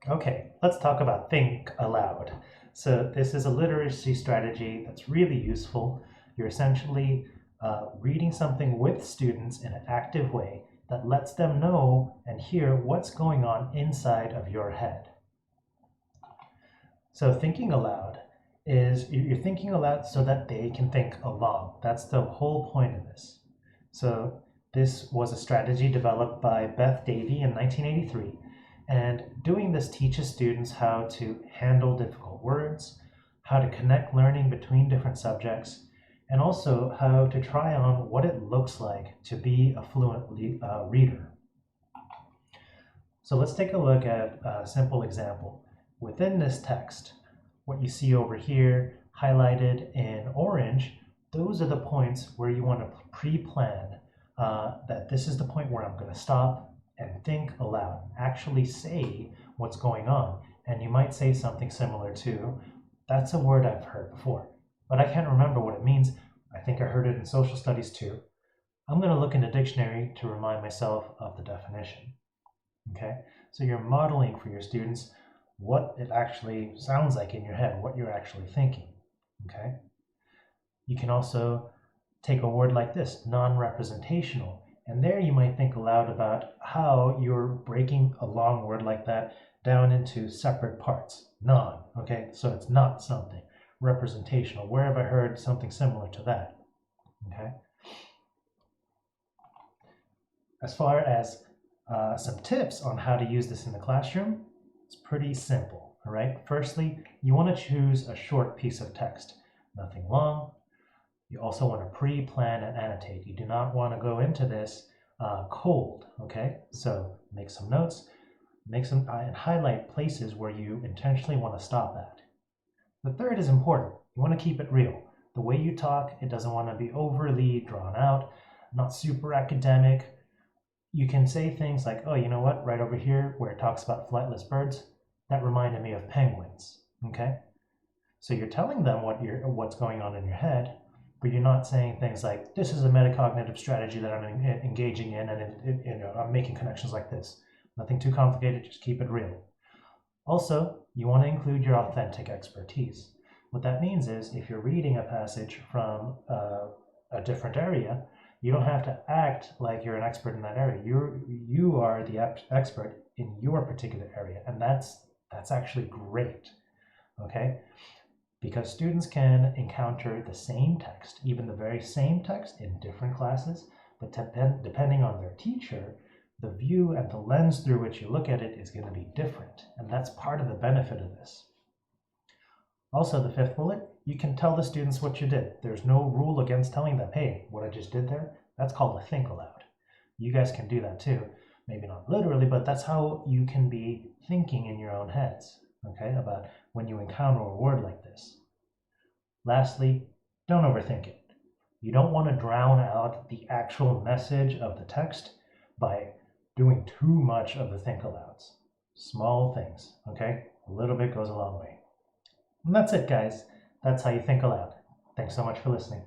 Okay, let's talk about Think Aloud. So this is a literacy strategy that's really useful. You're essentially reading something with students in an active way that lets them know and hear what's going on inside of your head. So thinking aloud is you're thinking aloud so that they can think along. That's the whole point of this. So this was a strategy developed by Beth Davy in 1983. And doing this teaches students how to handle difficult words, how to connect learning between different subjects, and also how to try on what it looks like to be a fluent reader. So let's take a look at a simple example. Within this text, what you see over here highlighted in orange, those are the points where you want to pre-plan that this is the point where I'm going to stop and think aloud, actually say what's going on. And you might say something similar to, that's a word I've heard before, but I can't remember what it means. I think I heard it in social studies too. I'm going to look in the dictionary to remind myself of the definition. Okay, so you're modeling for your students what it actually sounds like in your head, what you're actually thinking. Okay, you can also take a word like this, non-representational, and there you might think aloud about how you're breaking a long word like that down into separate parts. Non, okay, so it's not something. Representational, where have I heard something similar to that? Okay, as far as some tips on how to use this in the classroom, it's pretty simple. All right. Firstly, you want to choose a short piece of text, nothing long. You also want to pre-plan and annotate. You do not want to go into this cold. Okay. So make some notes, and highlight places where you intentionally want to stop at. The third is important. You want to keep it real. The way you talk, it doesn't want to be overly drawn out, not super academic. You can say things like, oh, you know what, right over here where it talks about flightless birds, that reminded me of penguins. Okay, so you're telling them what's going on in your head, but you're not saying things like, this is a metacognitive strategy that I'm engaging in, and I'm making connections like this. Nothing too complicated, just keep it real. Also, you want to include your authentic expertise. What that means is if you're reading a passage from a different area, you don't have to act like you're an expert in that area. You are the expert in your particular area, and that's actually great. Okay, because students can encounter the same text, even the very same text, in different classes, but depending on their teacher, the view and the lens through which you look at it is going to be different, and that's part of the benefit of this. Also, the fifth bullet, you can tell the students what you did. There's no rule against telling them, hey, what I just did there, that's called a think aloud. You guys can do that too. Maybe not literally, but that's how you can be thinking in your own heads, okay, about when you encounter a word like this. Lastly, don't overthink it. You don't want to drown out the actual message of the text by doing too much of the think alouds. Small things, okay? A little bit goes a long way. And that's it, guys. That's how you think aloud. Thanks so much for listening.